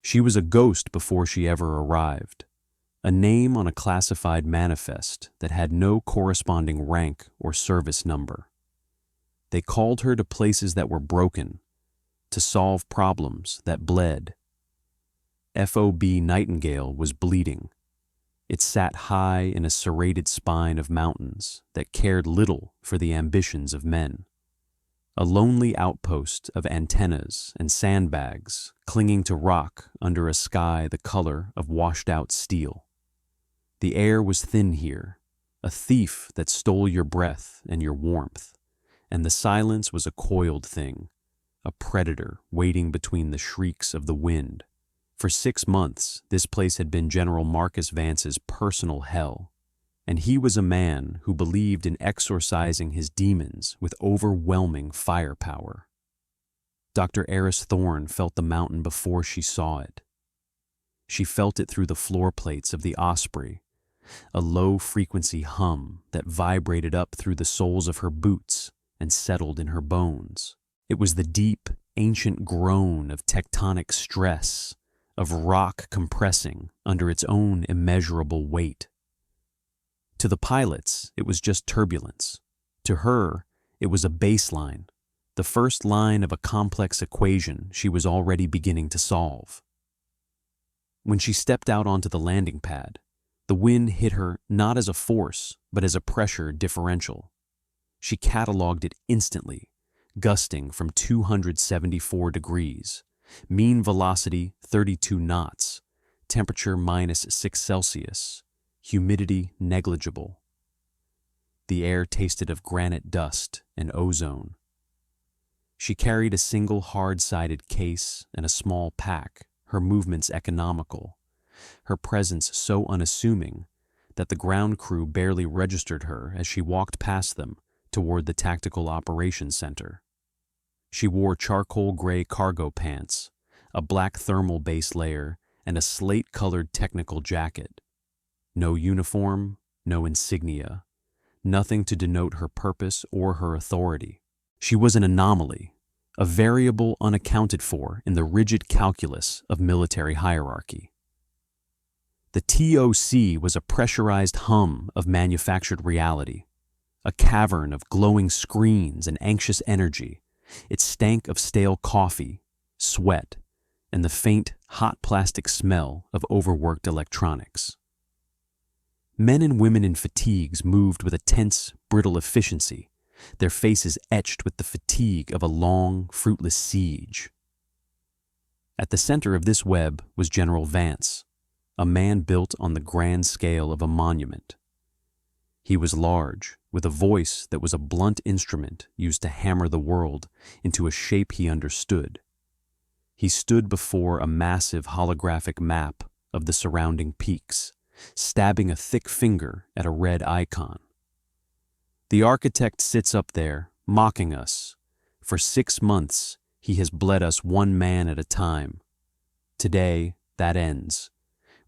She was a ghost before she ever arrived, a name on a classified manifest that had no corresponding rank or service number. They called her to places that were broken, to solve problems that bled. FOB Nightingale was bleeding. It sat high in a serrated spine of mountains that cared little for the ambitions of men. A lonely outpost of antennas and sandbags clinging to rock under a sky the color of washed-out steel. The air was thin here, a thief that stole your breath and your warmth, and the silence was a coiled thing, a predator waiting between the shrieks of the wind. For 6 months, this place had been General Marcus Vance's personal hell, and he was a man who believed in exorcising his demons with overwhelming firepower. Dr. Eris Thorne felt the mountain before she saw it. She felt it through the floor plates of the Osprey, a low-frequency hum that vibrated up through the soles of her boots and settled in her bones. It was the deep, ancient groan of tectonic stress, of rock compressing under its own immeasurable weight. To the pilots, it was just turbulence. To her, it was a baseline, the first line of a complex equation she was already beginning to solve. When she stepped out onto the landing pad, the wind hit her not as a force, but as a pressure differential. She cataloged it instantly, gusting from 274 degrees, mean velocity 32 knots, temperature -6°C, humidity negligible. The air tasted of granite dust and ozone. She carried a single hard-sided case and a small pack, her movements economical, her presence so unassuming that the ground crew barely registered her as she walked past them toward the Tactical Operations Center. She wore charcoal gray cargo pants, a black thermal base layer, and a slate-colored technical jacket. No uniform, no insignia, nothing to denote her purpose or her authority. She was an anomaly, a variable unaccounted for in the rigid calculus of military hierarchy. The TOC was a pressurized hum of manufactured reality, a cavern of glowing screens and anxious energy. It stank of stale coffee, sweat, and the faint, hot plastic smell of overworked electronics. Men and women in fatigues moved with a tense, brittle efficiency, their faces etched with the fatigue of a long, fruitless siege. At the center of this web was General Vance, a man built on the grand scale of a monument. He was large, with a voice that was a blunt instrument used to hammer the world into a shape he understood. He stood before a massive holographic map of the surrounding peaks, stabbing a thick finger at a red icon. The architect sits up there, mocking us. For 6 months, he has bled us one man at a time. Today, that ends.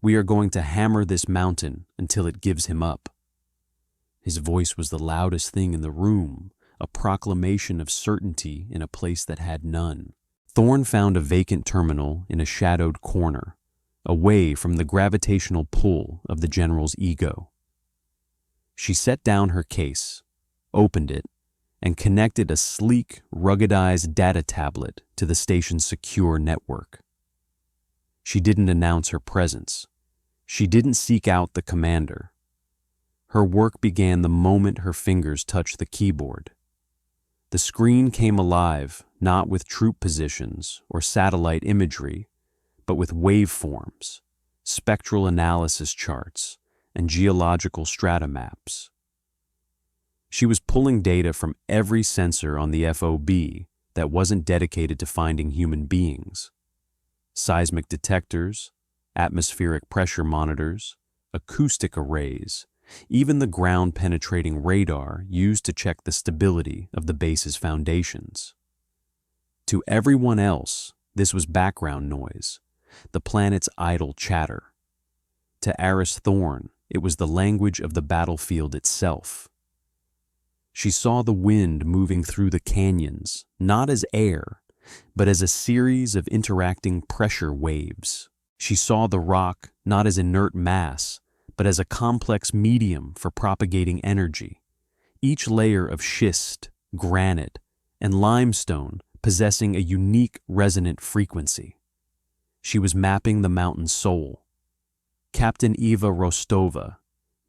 We are going to hammer this mountain until it gives him up. His voice was the loudest thing in the room, a proclamation of certainty in a place that had none. Thorne found a vacant terminal in a shadowed corner, away from the gravitational pull of the general's ego. She set down her case, opened it, and connected a sleek, ruggedized data tablet to the station's secure network. She didn't announce her presence. She didn't seek out the commander. Her work began the moment her fingers touched the keyboard. The screen came alive, not with troop positions or satellite imagery, but with waveforms, spectral analysis charts, and geological strata maps. She was pulling data from every sensor on the FOB that wasn't dedicated to finding human beings. Seismic detectors, atmospheric pressure monitors, acoustic arrays, even the ground-penetrating radar used to check the stability of the base's foundations. To everyone else, this was background noise, the planet's idle chatter. To Eris Thorne, it was the language of the battlefield itself. She saw the wind moving through the canyons, not as air, but as a series of interacting pressure waves. She saw the rock not as inert mass, but as a complex medium for propagating energy, each layer of schist, granite, and limestone possessing a unique resonant frequency. She was mapping the mountain's soul. Captain Eva Rostova,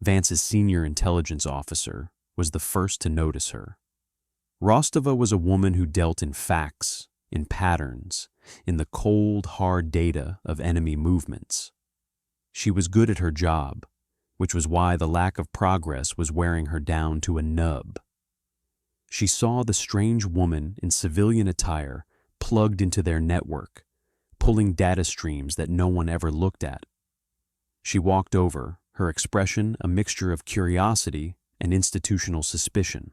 Vance's senior intelligence officer, was the first to notice her. Rostova was a woman who dealt in facts, in patterns, in the cold, hard data of enemy movements. She was good at her job, which was why the lack of progress was wearing her down to a nub. She saw the strange woman in civilian attire plugged into their network, pulling data streams that no one ever looked at. She walked over, her expression a mixture of curiosity and institutional suspicion.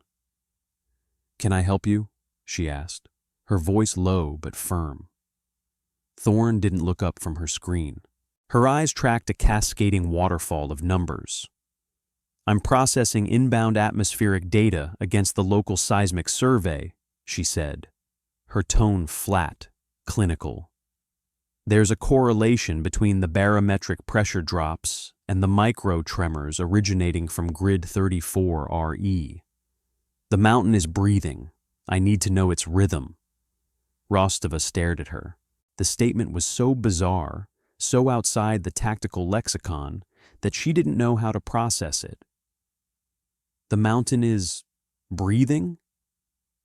"Can I help you?" she asked, her voice low but firm. Thorne didn't look up from her screen. Her eyes tracked a cascading waterfall of numbers. "I'm processing inbound atmospheric data against the local seismic survey," she said, her tone flat, clinical. "There's a correlation between the barometric pressure drops and the micro tremors originating from grid 34RE. The mountain is breathing. I need to know its rhythm." Rostova stared at her. The statement was so bizarre, so outside the tactical lexicon, that she didn't know how to process it. "The mountain is breathing?"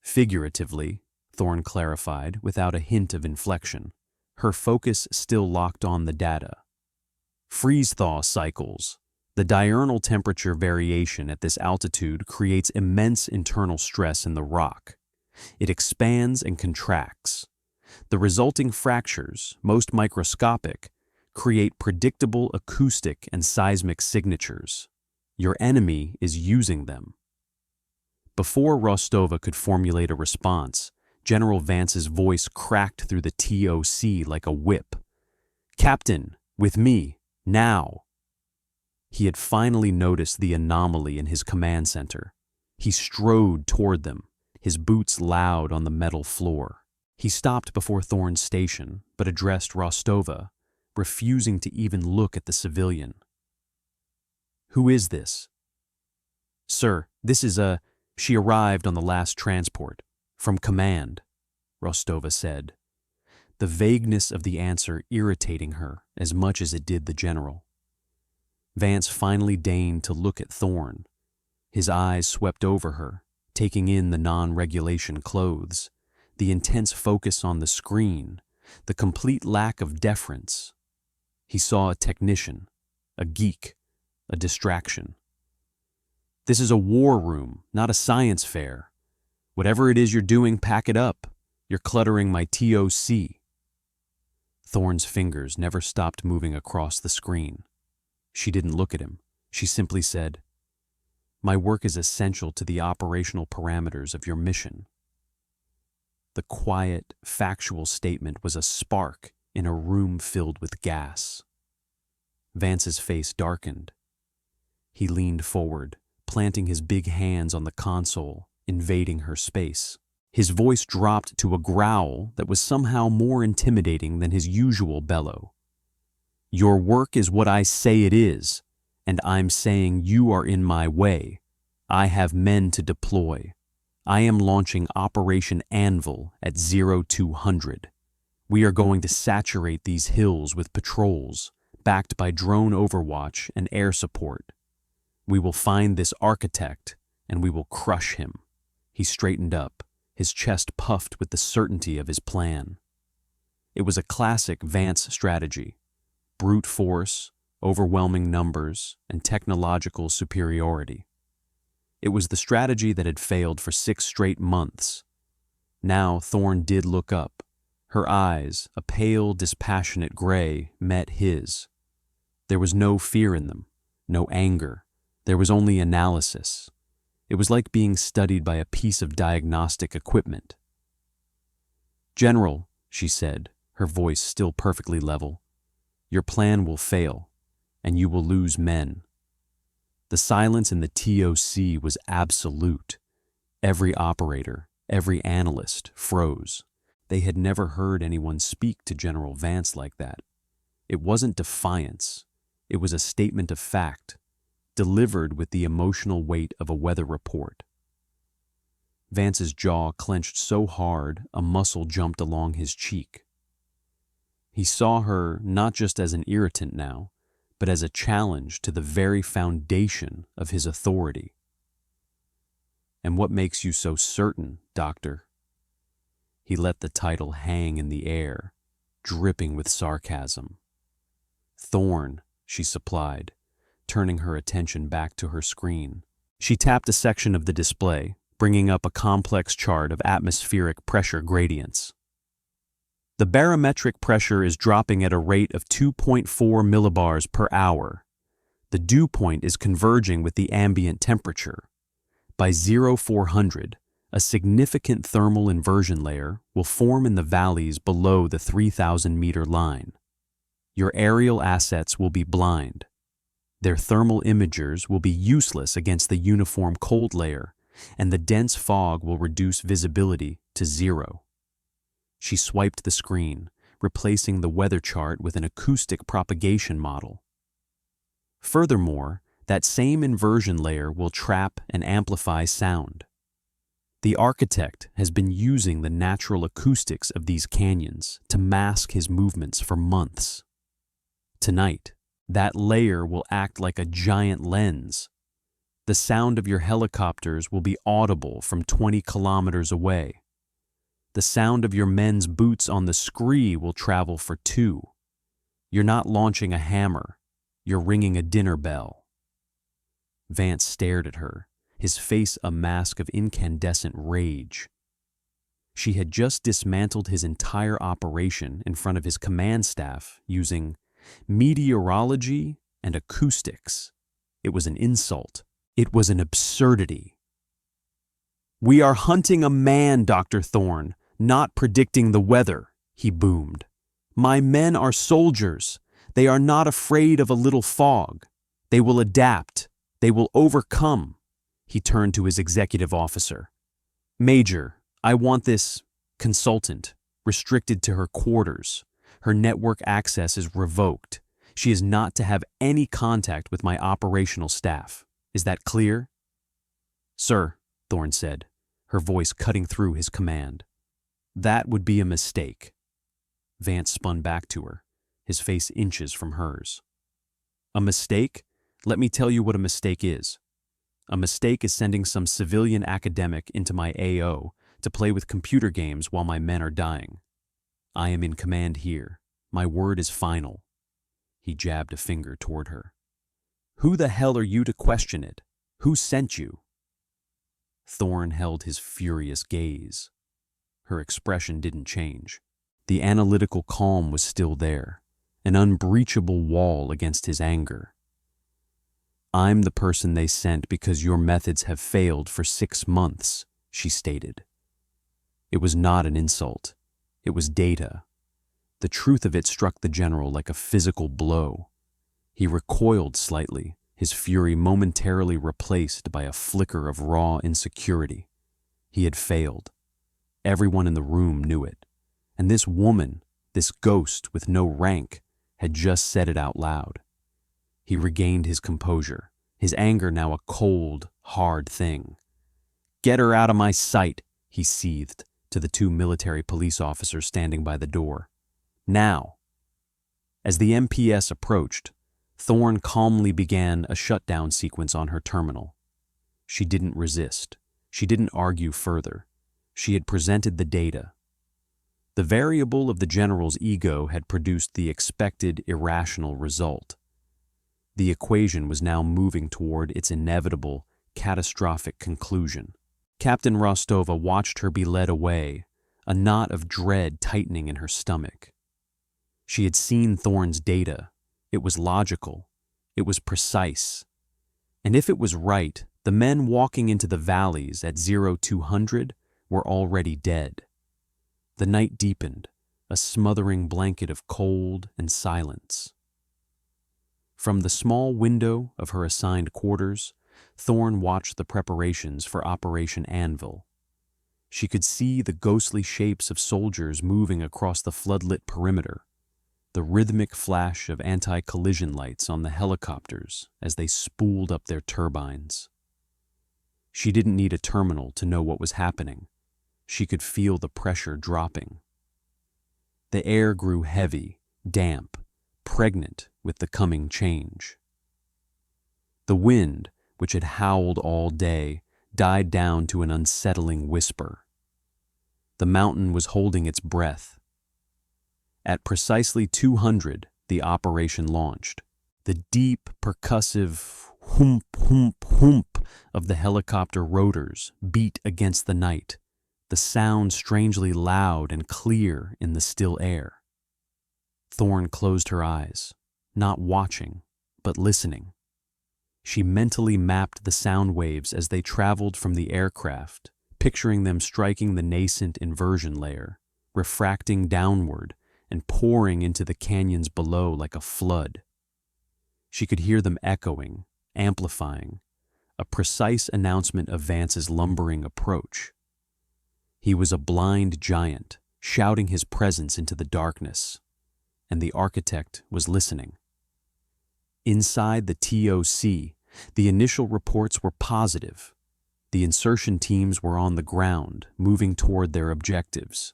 "Figuratively," Thorne clarified without a hint of inflection, her focus still locked on the data. "Freeze-thaw cycles. The diurnal temperature variation at this altitude creates immense internal stress in the rock. It expands and contracts. The resulting fractures, most microscopic, create predictable acoustic and seismic signatures. Your enemy is using them." Before Rostova could formulate a response, General Vance's voice cracked through the TOC like a whip. "Captain, with me, now!" He had finally noticed the anomaly in his command center. He strode toward them, his boots loud on the metal floor. He stopped before Thorne's station, but addressed Rostova, refusing to even look at the civilian. "Who is this?" "Sir, this is she arrived on the last transport, from command," Rostova said, the vagueness of the answer irritating her as much as it did the general. Vance finally deigned to look at Thorne. His eyes swept over her, taking in the non-regulation clothes, the intense focus on the screen, the complete lack of deference. He saw a technician, a geek, a distraction. "This is a war room, not a science fair. Whatever it is you're doing, pack it up. You're cluttering my TOC." Thorne's fingers never stopped moving across the screen. She didn't look at him. She simply said, "My work is essential to the operational parameters of your mission." The quiet, factual statement was a spark in a room filled with gas. Vance's face darkened. He leaned forward, planting his big hands on the console, invading her space. His voice dropped to a growl that was somehow more intimidating than his usual bellow. "Your work is what I say it is, and I'm saying you are in my way. I have men to deploy. I am launching Operation Anvil at 0200. We are going to saturate these hills with patrols, backed by drone overwatch and air support. We will find this architect, and we will crush him." He straightened up, his chest puffed with the certainty of his plan. It was a classic Vance strategy: brute force, overwhelming numbers, and technological superiority. It was the strategy that had failed for 6 straight months. Now Thorne did look up. Her eyes, a pale, dispassionate gray, met his. There was no fear in them, no anger. There was only analysis. It was like being studied by a piece of diagnostic equipment. "General," she said, her voice still perfectly level, "your plan will fail, and you will lose men." The silence in the TOC was absolute. Every operator, every analyst froze. They had never heard anyone speak to General Vance like that. It wasn't defiance. It was a statement of fact, delivered with the emotional weight of a weather report. Vance's jaw clenched so hard a muscle jumped along his cheek. He saw her not just as an irritant now, but as a challenge to the very foundation of his authority. "And what makes you so certain, Doctor?" He let the title hang in the air, dripping with sarcasm. "Thorn," she supplied, turning her attention back to her screen. She tapped a section of the display, bringing up a complex chart of atmospheric pressure gradients. The barometric pressure is dropping at a rate of 2.4 millibars per hour. The dew point is converging with the ambient temperature. By 0400, a significant thermal inversion layer will form in the valleys below the 3,000-meter line. Your aerial assets will be blind. Their thermal imagers will be useless against the uniform cold layer, and the dense fog will reduce visibility to 0. She swiped the screen, replacing the weather chart with an acoustic propagation model. Furthermore, that same inversion layer will trap and amplify sound. The architect has been using the natural acoustics of these canyons to mask his movements for months. Tonight, that layer will act like a giant lens. The sound of your helicopters will be audible from 20 kilometers away. The sound of your men's boots on the scree will travel for 2. You're not launching a hammer, you're ringing a dinner bell. Vance stared at her, his face a mask of incandescent rage. She had just dismantled his entire operation in front of his command staff using meteorology and acoustics. It was an insult. It was an absurdity. "We are hunting a man, Dr. Thorne, not predicting the weather," he boomed. "My men are soldiers. They are not afraid of a little fog. They will adapt. They will overcome." He turned to his executive officer. "Major, I want this consultant restricted to her quarters. Her network access is revoked. She is not to have any contact with my operational staff. Is that clear?" "Sir," Thorne said, her voice cutting through his command. "That would be a mistake." Vance spun back to her, his face inches from hers. "A mistake? Let me tell you what a mistake is. A mistake is sending some civilian academic into my AO to play with computer games while my men are dying. I am in command here. My word is final." He jabbed a finger toward her. "Who the hell are you to question it? Who sent you?" Thorne held his furious gaze. Her expression didn't change. The analytical calm was still there, an unbreachable wall against his anger. "I'm the person they sent because your methods have failed for 6 months, she stated. It was not an insult. It was data. The truth of it struck the general like a physical blow. He recoiled slightly, his fury momentarily replaced by a flicker of raw insecurity. He had failed. Everyone in the room knew it. And this woman, this ghost with no rank, had just said it out loud. He regained his composure, his anger now a cold, hard thing. "Get her out of my sight," he seethed to the 2 military police officers standing by the door. "Now." As the MPS approached, Thorne calmly began a shutdown sequence on her terminal. She didn't resist. She didn't argue further. She had presented the data. The variable of the general's ego had produced the expected irrational result. The equation was now moving toward its inevitable, catastrophic conclusion. Captain Rostova watched her be led away, a knot of dread tightening in her stomach. She had seen Thorne's data. It was logical. It was precise. And if it was right, the men walking into the valleys at 0200 were already dead. The night deepened, a smothering blanket of cold and silence. From the small window of her assigned quarters, Thorne watched the preparations for Operation Anvil. She could see the ghostly shapes of soldiers moving across the floodlit perimeter, the rhythmic flash of anti-collision lights on the helicopters as they spooled up their turbines. She didn't need a terminal to know what was happening. She could feel the pressure dropping. The air grew heavy, damp, pregnant with the coming change. The wind, which had howled all day, died down to an unsettling whisper. The mountain was holding its breath. At precisely 200, the operation launched. The deep, percussive whoomp, whoomp, whoomp of the helicopter rotors beat against the night, the sound strangely loud and clear in the still air. Thorne closed her eyes, not watching, but listening. She mentally mapped the sound waves as they traveled from the aircraft, picturing them striking the nascent inversion layer, refracting downward and pouring into the canyons below like a flood. She could hear them echoing, amplifying, a precise announcement of Vance's lumbering approach. He was a blind giant, shouting his presence into the darkness, and the architect was listening. Inside the TOC, the initial reports were positive. The insertion teams were on the ground, moving toward their objectives.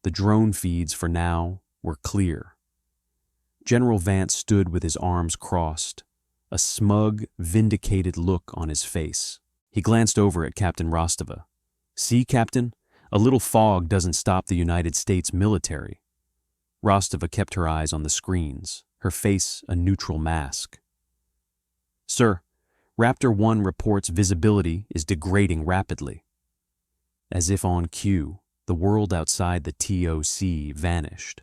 The drone feeds, for now, were clear. General Vance stood with his arms crossed, a smug, vindicated look on his face. He glanced over at Captain Rostova. "See, Captain? A little fog doesn't stop the United States military." Rostova kept her eyes on the screens, her face a neutral mask. "Sir, Raptor 1 reports visibility is degrading rapidly." As if on cue, the world outside the TOC vanished.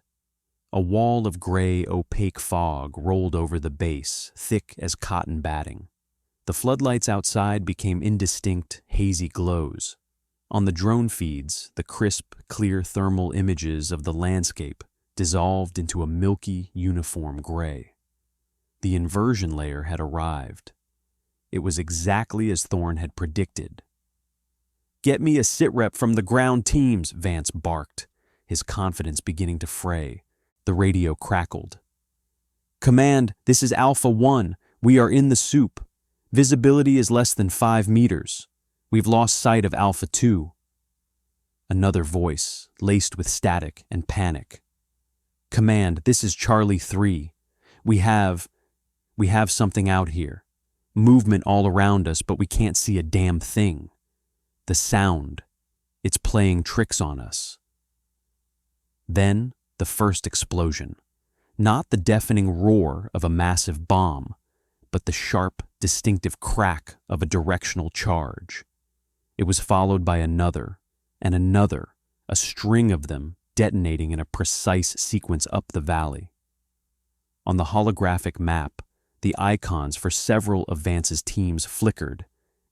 A wall of gray, opaque fog rolled over the base, thick as cotton batting. The floodlights outside became indistinct, hazy glows. On the drone feeds, the crisp, clear thermal images of the landscape dissolved into a milky, uniform gray. The inversion layer had arrived. It was exactly as Thorne had predicted. "Get me a sitrep from the ground teams," Vance barked, his confidence beginning to fray. The radio crackled. "Command, this is Alpha 1. We are in the soup. Visibility is less than 5 meters. We've lost sight of Alpha 2. Another voice, laced with static and panic. "Command, this is Charlie 3. We have something out here. Movement all around us, but we can't see a damn thing. The sound, it's playing tricks on us." Then, the first explosion. Not the deafening roar of a massive bomb, but the sharp, distinctive crack of a directional charge. It was followed by another, and another, a string of them detonating in a precise sequence up the valley. On the holographic map, the icons for several of Vance's teams flickered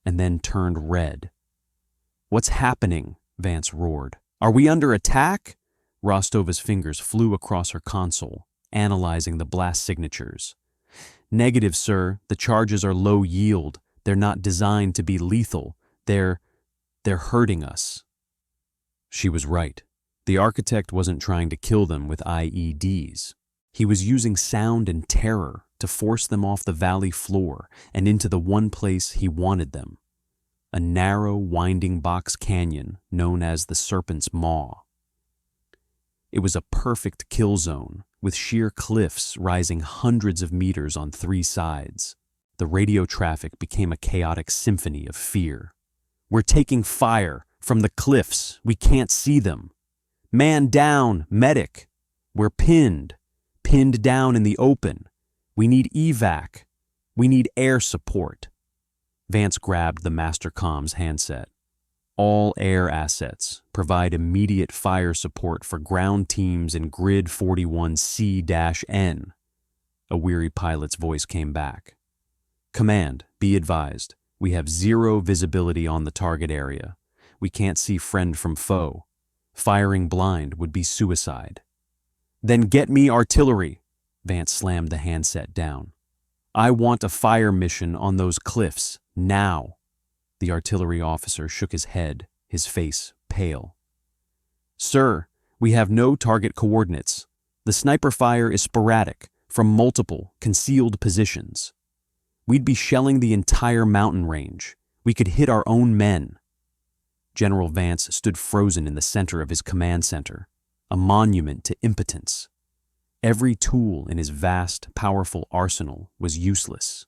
and then turned red. "What's happening?" Vance roared. "Are we under attack?" Rostova's fingers flew across her console, analyzing the blast signatures. "Negative, sir. The charges are low yield. They're not designed to be lethal. They're hurting us." She was right. The architect wasn't trying to kill them with IEDs. He was using sound and terror to force them off the valley floor and into the one place he wanted them. A narrow, winding box canyon known as the Serpent's Maw. It was a perfect kill zone, with sheer cliffs rising hundreds of meters on 3 sides. The radio traffic became a chaotic symphony of fear. "We're taking fire from the cliffs. We can't see them. Man down, medic. We're pinned down in the open. We need evac. We need air support." Vance grabbed the Mastercom's handset. "All air assets provide immediate fire support for ground teams in Grid 41C-N. A weary pilot's voice came back. "Command, be advised. We have 0 visibility on the target area. We can't see friend from foe. Firing blind would be suicide." "Then get me artillery." Vance slammed the handset down. "I want a fire mission on those cliffs, now." The artillery officer shook his head, his face pale. "Sir, we have no target coordinates. The sniper fire is sporadic, from multiple, concealed positions. We'd be shelling the entire mountain range. We could hit our own men." General Vance stood frozen in the center of his command center, a monument to impotence. Every tool in his vast, powerful arsenal was useless.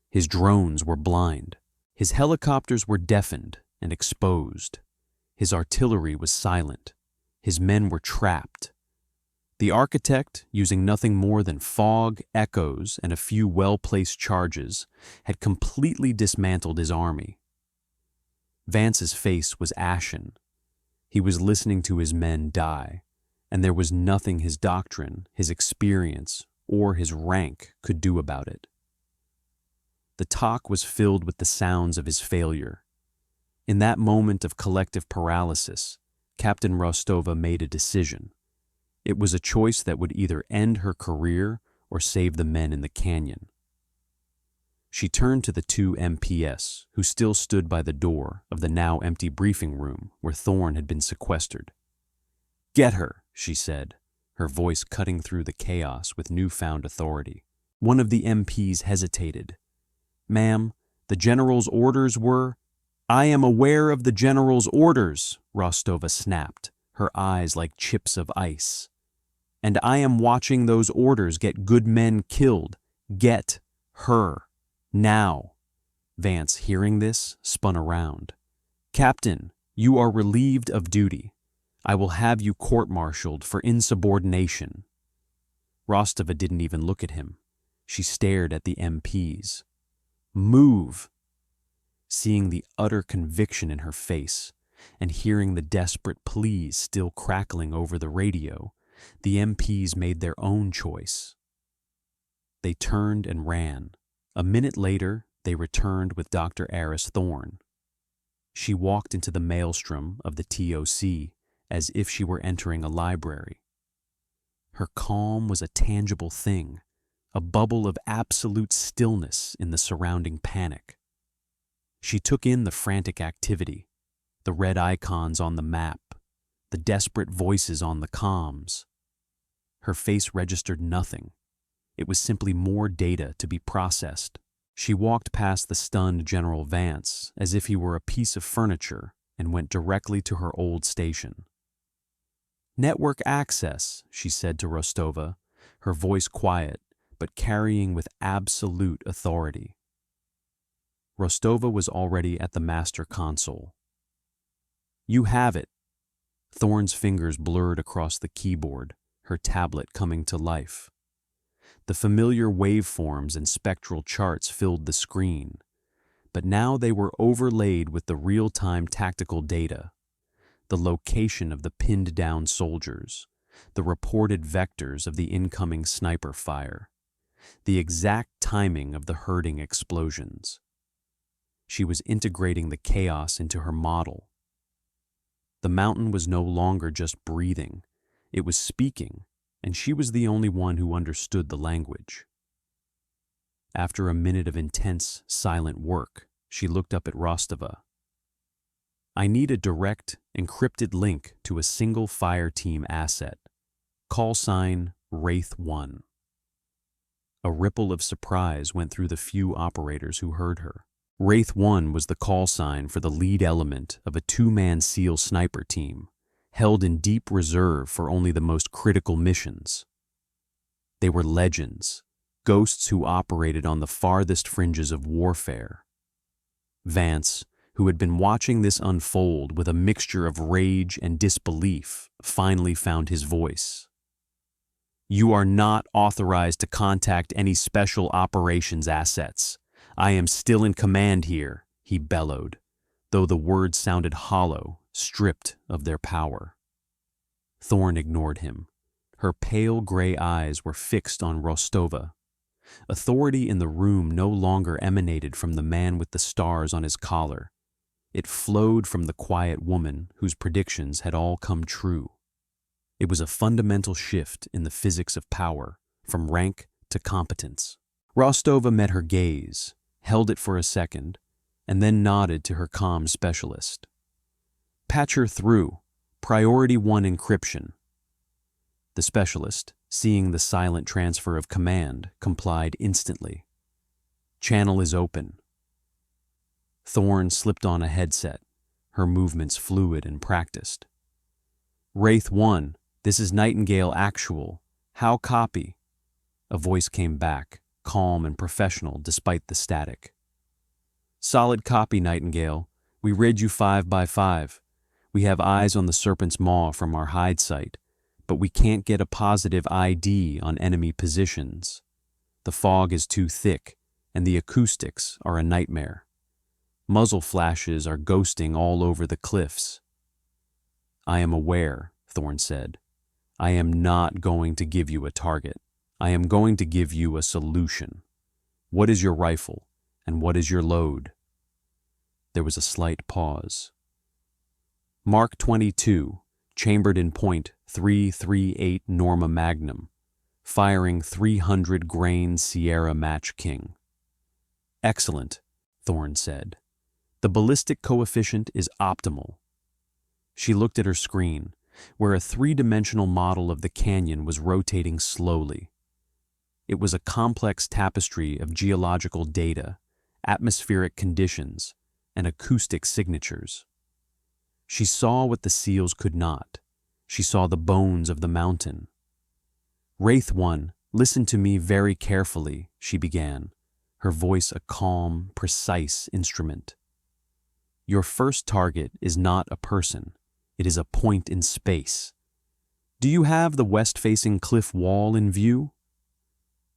His drones were blind. His helicopters were deafened and exposed. His artillery was silent. His men were trapped. The architect, using nothing more than fog, echoes, and a few well-placed charges, had completely dismantled his army. Vance's face was ashen. He was listening to his men die, and there was nothing his doctrine, his experience, or his rank could do about it. The talk was filled with the sounds of his failure. In that moment of collective paralysis, Captain Rostova made a decision. It was a choice that would either end her career or save the men in the canyon. She turned to the two MPS, who still stood by the door of the now empty briefing room where Thorne had been sequestered. "Get her," she said, her voice cutting through the chaos with newfound authority. One of the MPs hesitated. "Ma'am, the general's orders were—" "I am aware of the general's orders," Rostova snapped, her eyes like chips of ice. "And I am watching those orders get good men killed. Get her. Now." Vance, hearing this, spun around. "Captain, you are relieved of duty. I will have you court-martialed for insubordination." Rostova didn't even look at him. She stared at the MPs. "Move." Seeing the utter conviction in her face, and hearing the desperate pleas still crackling over the radio, the MPs made their own choice. They turned and ran. A minute later, they returned with Dr. Eris Thorne. She walked into the maelstrom of the TOC as if she were entering a library. Her calm was a tangible thing, a bubble of absolute stillness in the surrounding panic. She took in the frantic activity, the red icons on the map, the desperate voices on the comms. Her face registered nothing. It was simply more data to be processed. She walked past the stunned General Vance as if he were a piece of furniture and went directly to her old station. "Network access," she said to Rostova, her voice quiet but carrying with absolute authority. Rostova was already at the master console. "You have it." Thorne's fingers blurred across the keyboard, her tablet coming to life. The familiar waveforms and spectral charts filled the screen, but now they were overlaid with the real-time tactical data, the location of the pinned-down soldiers, the reported vectors of the incoming sniper fire, the exact timing of the hurting explosions. She was integrating the chaos into her model. The mountain was no longer just breathing, it was speaking, and she was the only one who understood the language. After a minute of intense, silent work, she looked up at Rostova. "I need a direct, encrypted link to a single fire team asset. Call sign Wraith 1. A ripple of surprise went through the few operators who heard her. Wraith 1 was the call sign for the lead element of a two-man SEAL sniper team, held in deep reserve for only the most critical missions. They were legends, ghosts who operated on the farthest fringes of warfare. Vance, who had been watching this unfold with a mixture of rage and disbelief, finally found his voice. "You are not authorized to contact any special operations assets. I am still in command here," he bellowed, though the words sounded hollow, stripped of their power. Thorne ignored him. Her pale gray eyes were fixed on Rostova. Authority in the room no longer emanated from the man with the stars on his collar. It flowed from the quiet woman whose predictions had all come true. It was a fundamental shift in the physics of power, from rank to competence. Rostova met her gaze, held it for a second, and then nodded to her comm specialist. Patch her through. Priority 1 encryption. The specialist, seeing the silent transfer of command, complied instantly. Channel is open. Thorn slipped on a headset, her movements fluid and practiced. Wraith 1, this is Nightingale Actual. How copy? A voice came back, calm and professional despite the static. Solid copy, Nightingale. We rid you 5 by 5. We have eyes on the Serpent's Maw from our hide site, but we can't get a positive ID on enemy positions. The fog is too thick, and the acoustics are a nightmare. Muzzle flashes are ghosting all over the cliffs. I am aware, Thorn said. I am not going to give you a target. I am going to give you a solution. What is your rifle, and what is your load? There was a slight pause. Mark 22, chambered in .338 Norma Magnum, firing 300 grain Sierra Match King. Excellent, Thorn said. The ballistic coefficient is optimal. She looked at her screen, where a three-dimensional model of the canyon was rotating slowly. It was a complex tapestry of geological data, atmospheric conditions, and acoustic signatures. She saw what the seals could not. She saw the bones of the mountain. Wraith 1, listen to me very carefully, she began, her voice a calm, precise instrument. Your first target is not a person. It is a point in space. Do you have the west-facing cliff wall in view?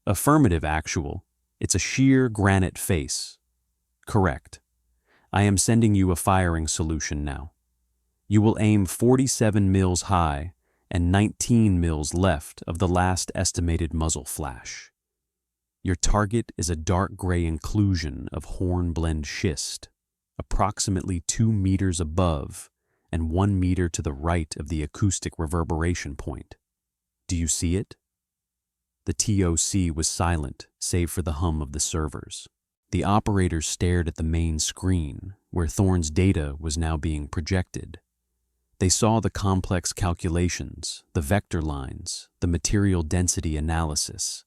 Affirmative, Actual. It's a sheer granite face. Correct. I am sending you a firing solution now. You will aim 47 mils high and 19 mils left of the last estimated muzzle flash. Your target is a dark gray inclusion of hornblende schist, approximately 2 meters above and 1 meter to the right of the acoustic reverberation point. Do you see it? The TOC was silent, save for the hum of the servers. The operators stared at the main screen, where Thorn's data was now being projected. They saw the complex calculations, the vector lines, the material density analysis.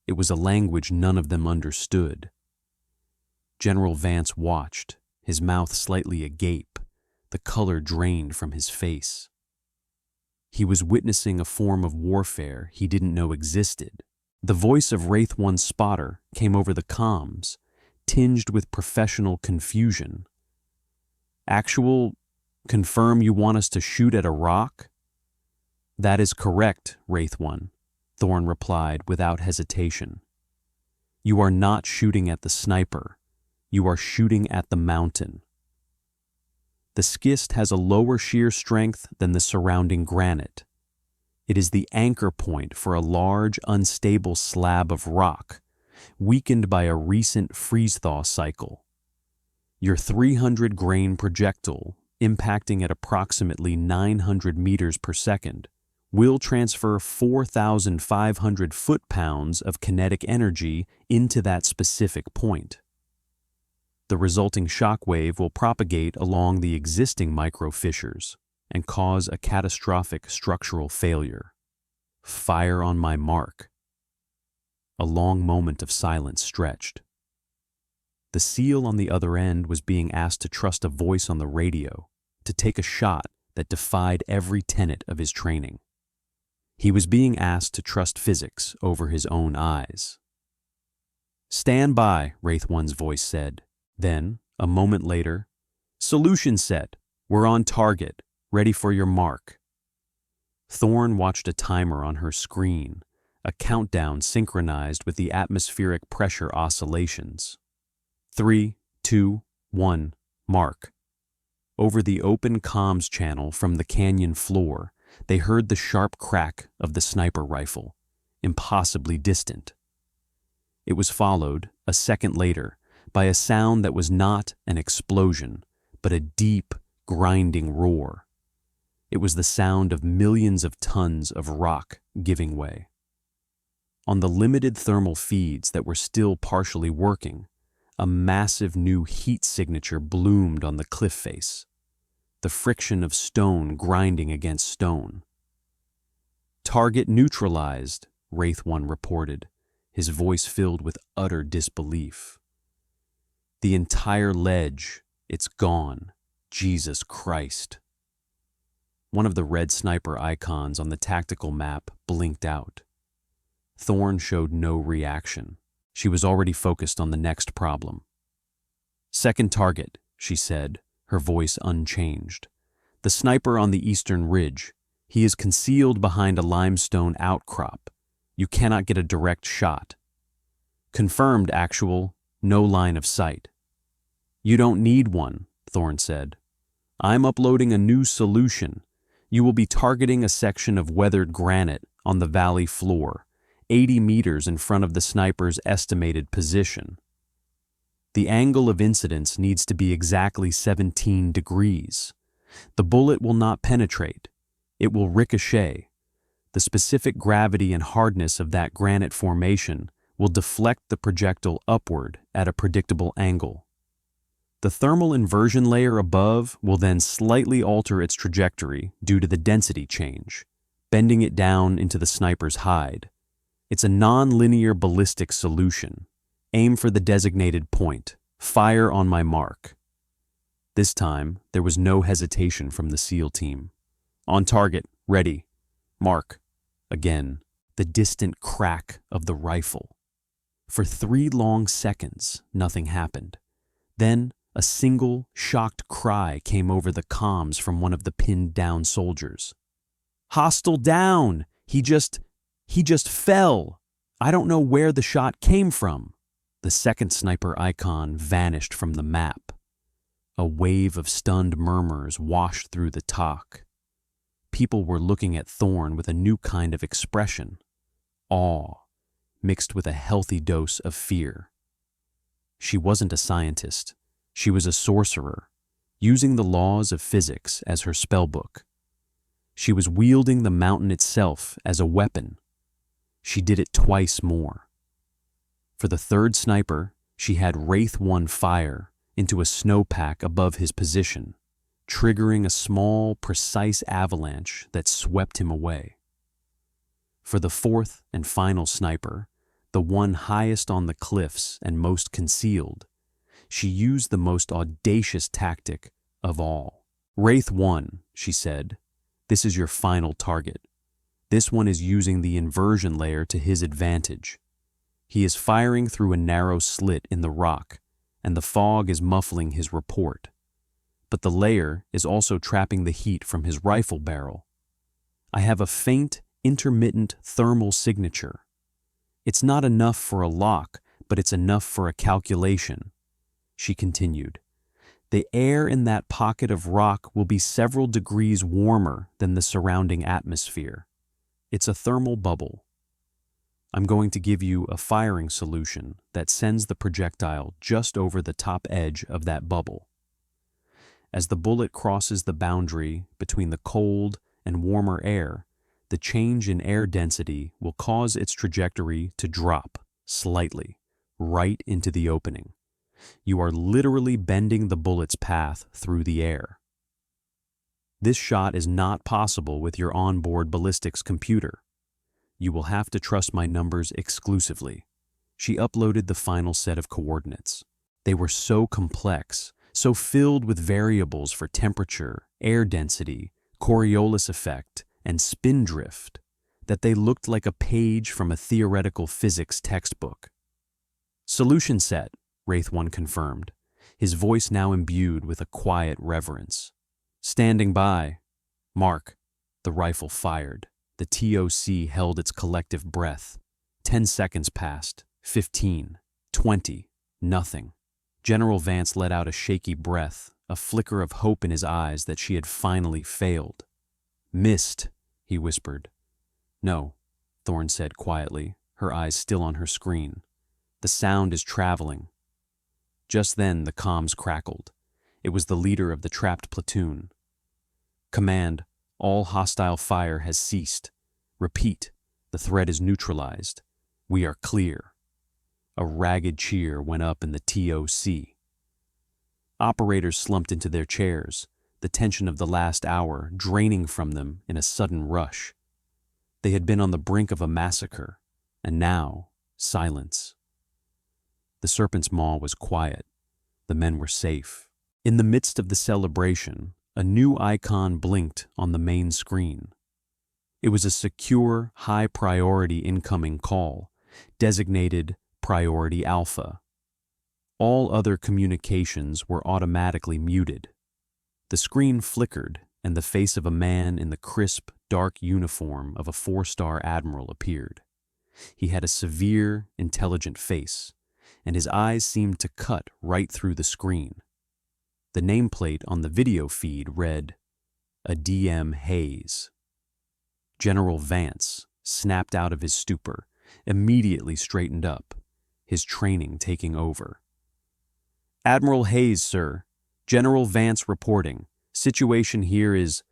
It was a language none of them understood. General Vance watched, his mouth slightly agape, the color drained from his face. He was witnessing a form of warfare he didn't know existed. The voice of Wraith 1's spotter came over the comms, tinged with professional confusion. Actual, confirm you want us to shoot at a rock? That is correct, Wraith 1, Thorn replied without hesitation. You are not shooting at the sniper. You are shooting at the mountain. The schist has a lower shear strength than the surrounding granite. It is the anchor point for a large, unstable slab of rock, weakened by a recent freeze-thaw cycle. Your 300-grain projectile, impacting at approximately 900 meters per second, will transfer 4,500 foot-pounds of kinetic energy into that specific point. The resulting shock wave will propagate along the existing micro-fissures and cause a catastrophic structural failure. Fire on my mark. A long moment of silence stretched. The SEAL on the other end was being asked to trust a voice on the radio, to take a shot that defied every tenet of his training. He was being asked to trust physics over his own eyes. Stand by, Wraith 1's voice said. Then, a moment later, solution set. We're on target, ready for your mark. Thorn watched a timer on her screen, a countdown synchronized with the atmospheric pressure oscillations. 3, 2, 1, mark. Over the open comms channel from the canyon floor, they heard the sharp crack of the sniper rifle, impossibly distant. It was followed, a second later, by a sound that was not an explosion, but a deep, grinding roar. It was the sound of millions of tons of rock giving way. On the limited thermal feeds that were still partially working, a massive new heat signature bloomed on the cliff face. the friction of stone grinding against stone. "Target neutralized," Wraith 1 reported, his voice filled with utter disbelief. "The entire ledge, it's gone. Jesus Christ." One of the red sniper icons on the tactical map blinked out. Thorn showed no reaction. She was already focused on the next problem. "Second target," she said, her voice unchanged. "The sniper on the eastern ridge. He is concealed behind a limestone outcrop. You cannot get a direct shot." "Confirmed, actual. No line of sight." "You don't need one," Thorn said. "I'm uploading a new solution. You will be targeting a section of weathered granite on the valley floor, 80 meters in front of the sniper's estimated position. The angle of incidence needs to be exactly 17 degrees. The bullet will not penetrate. It will ricochet. The specific gravity and hardness of that granite formation will deflect the projectile upward at a predictable angle. The thermal inversion layer above will then slightly alter its trajectory due to the density change, bending it down into the sniper's hide. It's a non-linear ballistic solution. Aim for the designated point. Fire on my mark." This time, there was no hesitation from the SEAL team. "On target, ready. Mark." Again, the distant crack of the rifle. For 3 long seconds, nothing happened. Then, a single, shocked cry came over the comms from one of the pinned-down soldiers. "Hostile down! He just fell! I don't know where the shot came from." The second sniper icon vanished from the map. A wave of stunned murmurs washed through the talk. People were looking at Thorn with a new kind of expression, awe, mixed with a healthy dose of fear. She wasn't a scientist. She was a sorcerer, using the laws of physics as her spellbook. She was wielding the mountain itself as a weapon. She did it twice more. For the third sniper, she had Wraith 1 fire into a snowpack above his position, triggering a small, precise avalanche that swept him away. For the fourth and final sniper, the one highest on the cliffs and most concealed, she used the most audacious tactic of all. "Wraith 1, she said, "this is your final target. This one is using the inversion layer to his advantage. He is firing through a narrow slit in the rock, and the fog is muffling his report. But the layer is also trapping the heat from his rifle barrel. I have a faint, intermittent thermal signature. It's not enough for a lock, but it's enough for a calculation." She continued, "The air in that pocket of rock will be several degrees warmer than the surrounding atmosphere. It's a thermal bubble. I'm going to give you a firing solution that sends the projectile just over the top edge of that bubble. As the bullet crosses the boundary between the cold and warmer air, the change in air density will cause its trajectory to drop slightly, right into the opening. You are literally bending the bullet's path through the air. This shot is not possible with your onboard ballistics computer. You will have to trust my numbers exclusively." She uploaded the final set of coordinates. They were so complex, so filled with variables for temperature, air density, Coriolis effect, and spin drift, that they looked like a page from a theoretical physics textbook. "Solution set," Wraith 1 confirmed, his voice now imbued with a quiet reverence. "Standing by. Mark." The rifle fired. The TOC held its collective breath. 10 seconds passed, 15, 20, nothing. General Vance let out a shaky breath, a flicker of hope in his eyes that she had finally failed. "Missed," he whispered. "No," Thorn said quietly, her eyes still on her screen. "The sound is traveling." Just then the comms crackled. It was the leader of the trapped platoon. "Command, all hostile fire has ceased. Repeat, the threat is neutralized. We are clear." A ragged cheer went up in the TOC. Operators slumped into their chairs, the tension of the last hour draining from them in a sudden rush. They had been on the brink of a massacre, and now, silence. The serpent's maw was quiet. The men were safe. In the midst of the celebration, a new icon blinked on the main screen. It was a secure, high-priority incoming call, designated Priority Alpha. All other communications were automatically muted. The screen flickered, and the face of a man in the crisp, dark uniform of a 4-star admiral appeared. He had a severe, intelligent face, and his eyes seemed to cut right through the screen. The nameplate on the video feed read, "A DM Hayes." General Vance snapped out of his stupor, immediately straightened up, his training taking over. "Admiral Hayes, sir. General Vance reporting. Situation here is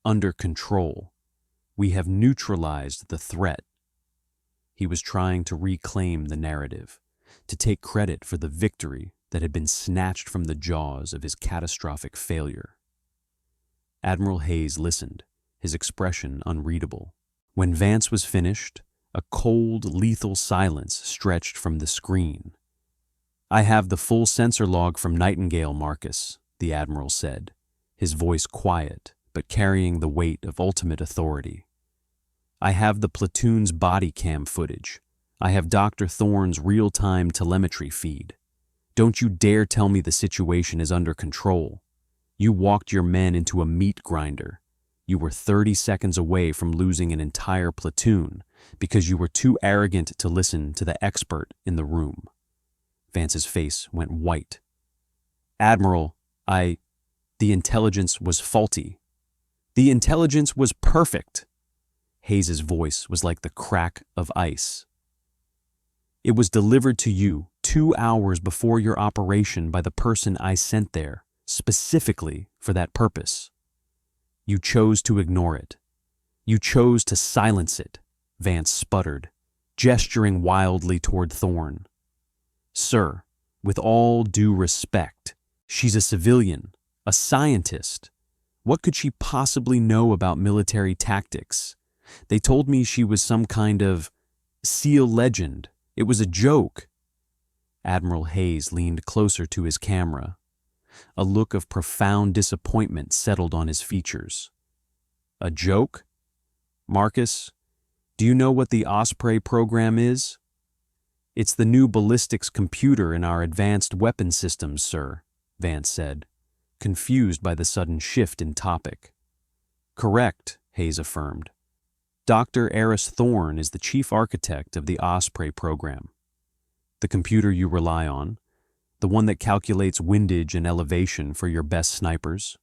under control. We have neutralized the threat." He was trying to reclaim the narrative, to take credit for the victory that had been snatched from the jaws of his catastrophic failure. Admiral Hayes listened, his expression unreadable. When Vance was finished, a cold, lethal silence stretched from the screen. "I have the full sensor log from Nightingale, Marcus," the Admiral said, his voice quiet but carrying the weight of ultimate authority. "I have the platoon's body cam footage. I have Dr. Thorne's real-time telemetry feed. Don't you dare tell me the situation is under control. You walked your men into a meat grinder. You were 30 seconds away from losing an entire platoon because you were too arrogant to listen to the expert in the room." Vance's face went white. "Admiral, the intelligence was faulty." "The intelligence was perfect." Hayes's voice was like the crack of ice. "It was delivered to you 2 hours before your operation by the person I sent there, specifically for that purpose. You chose to ignore it. You chose to silence it," Vance sputtered, gesturing wildly toward Thorne. "Sir, with all due respect, she's a civilian, a scientist. What could she possibly know about military tactics? They told me she was some kind of SEAL legend. It was a joke." Admiral Hayes leaned closer to his camera. A look of profound disappointment settled on his features. "A joke? Marcus, do you know what the Osprey program is?" "It's the new ballistics computer in our advanced weapon systems, sir," Vance said, confused by the sudden shift in topic. "Correct," Hayes affirmed. "Dr. Eris Thorne is the chief architect of the Osprey program. The computer you rely on, the one that calculates windage and elevation for your best snipers.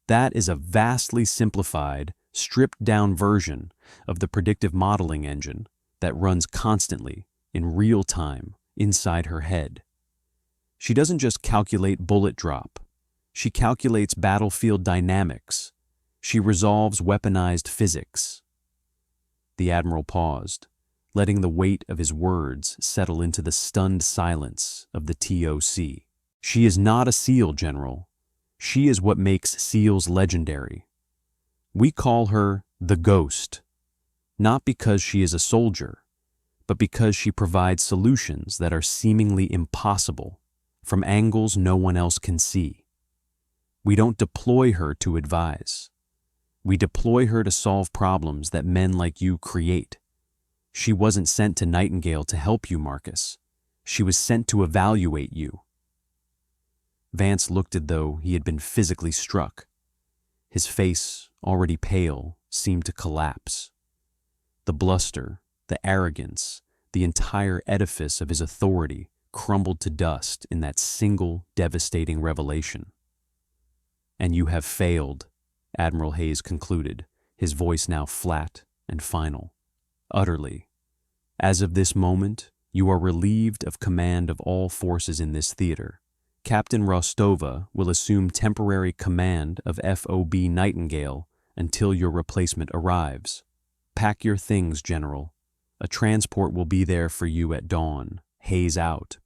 That is a vastly simplified, stripped-down version of the predictive modeling engine that runs constantly, in real time, inside her head. She doesn't just calculate bullet drop. She calculates battlefield dynamics. She resolves weaponized physics." The Admiral paused, letting the weight of his words settle into the stunned silence of the TOC. "She is not a SEAL, General. She is what makes SEALs legendary. We call her the Ghost, not because she is a soldier, but because she provides solutions that are seemingly impossible, from angles no one else can see. We don't deploy her to advise. We deploy her to solve problems that men like you create. She wasn't sent to Nightingale to help you, Marcus. She was sent to evaluate you." Vance looked as though he had been physically struck. His face, already pale, seemed to collapse. The bluster, the arrogance, the entire edifice of his authority crumbled to dust in that single devastating revelation. "And you have failed," Admiral Hayes concluded, his voice now flat and final. "Utterly. As of this moment, you are relieved of command of all forces in this theater. Captain Rostova will assume temporary command of FOB Nightingale until your replacement arrives. Pack your things, General. A transport will be there for you at dawn. Hayes out."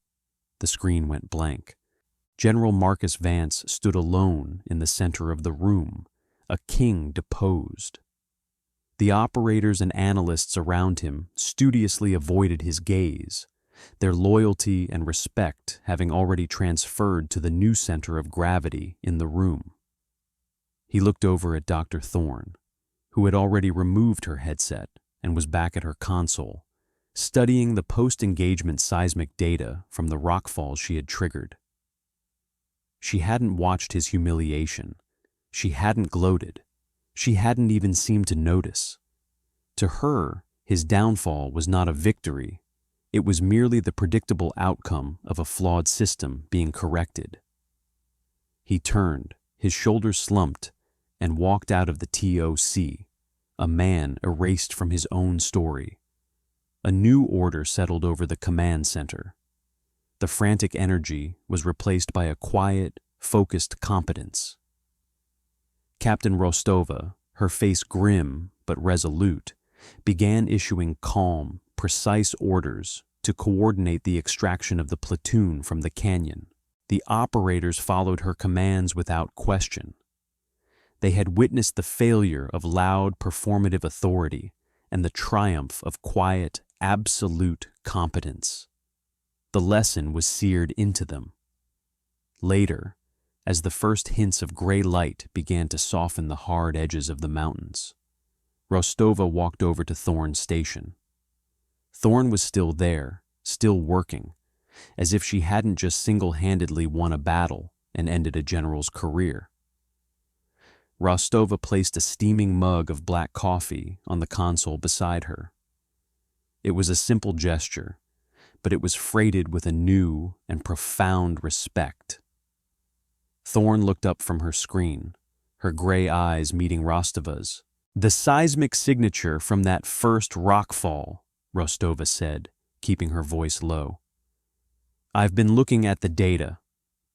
The screen went blank. General Marcus Vance stood alone in the center of the room, a king deposed. The operators and analysts around him studiously avoided his gaze, their loyalty and respect having already transferred to the new center of gravity in the room. He looked over at Dr. Thorne, who had already removed her headset and was back at her console, studying the post-engagement seismic data from the rockfalls she had triggered. She hadn't watched his humiliation. She hadn't gloated. She hadn't even seemed to notice. To her, his downfall was not a victory. It was merely the predictable outcome of a flawed system being corrected. He turned, his shoulders slumped, and walked out of the TOC, a man erased from his own story. A new order settled over the command center. The frantic energy was replaced by a quiet, focused competence. Captain Rostova, her face grim but resolute, began issuing calm, precise orders to coordinate the extraction of the platoon from the canyon. The operators followed her commands without question. They had witnessed the failure of loud, performative authority and the triumph of quiet, absolute competence. The lesson was seared into them. Later, as the first hints of gray light began to soften the hard edges of the mountains, Rostova walked over to Thorne's station. Thorne was still there, still working, as if she hadn't just single-handedly won a battle and ended a general's career. Rostova placed a steaming mug of black coffee on the console beside her. It was a simple gesture, but it was freighted with a new and profound respect. Thorne looked up from her screen, her gray eyes meeting Rostova's. "The seismic signature from that first rockfall," Rostova said, keeping her voice low. "I've been looking at the data.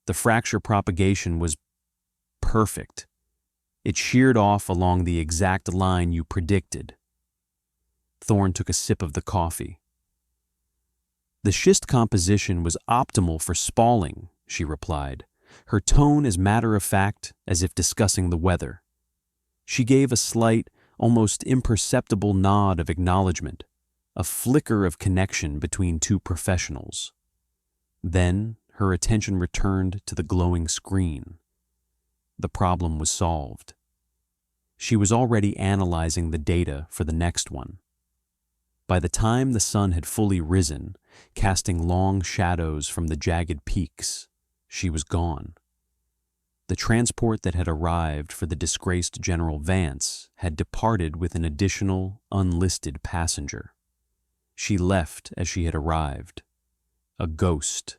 The fracture propagation was perfect. It sheared off along the exact line you predicted." Thorne took a sip of the coffee. "The schist composition was optimal for spalling," she replied, her tone as matter-of-fact as if discussing the weather. She gave a slight, almost imperceptible nod of acknowledgement, a flicker of connection between two professionals. Then her attention returned to the glowing screen. The problem was solved. She was already analyzing the data for the next one. By the time the sun had fully risen, casting long shadows from the jagged peaks, she was gone. The transport that had arrived for the disgraced General Vance had departed with an additional, unlisted passenger. She left as she had arrived. A ghost,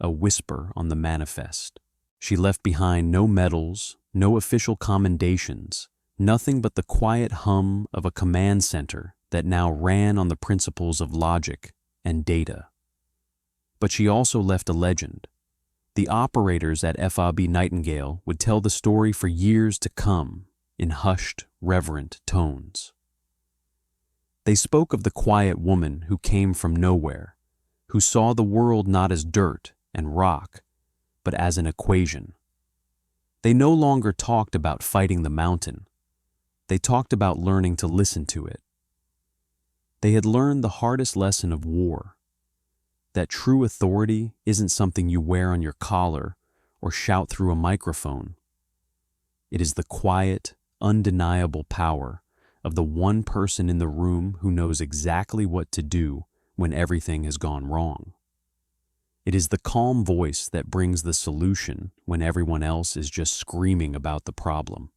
a whisper on the manifest. She left behind no medals, no official commendations, nothing but the quiet hum of a command center that now ran on the principles of logic and data. But she also left a legend. The operators at FAB Nightingale would tell the story for years to come in hushed, reverent tones. They spoke of the quiet woman who came from nowhere, who saw the world not as dirt and rock, but as an equation. They no longer talked about fighting the mountain. They talked about learning to listen to it. They had learned the hardest lesson of war, that true authority isn't something you wear on your collar or shout through a microphone. It is the quiet, undeniable power of the one person in the room who knows exactly what to do when everything has gone wrong. It is the calm voice that brings the solution when everyone else is just screaming about the problem.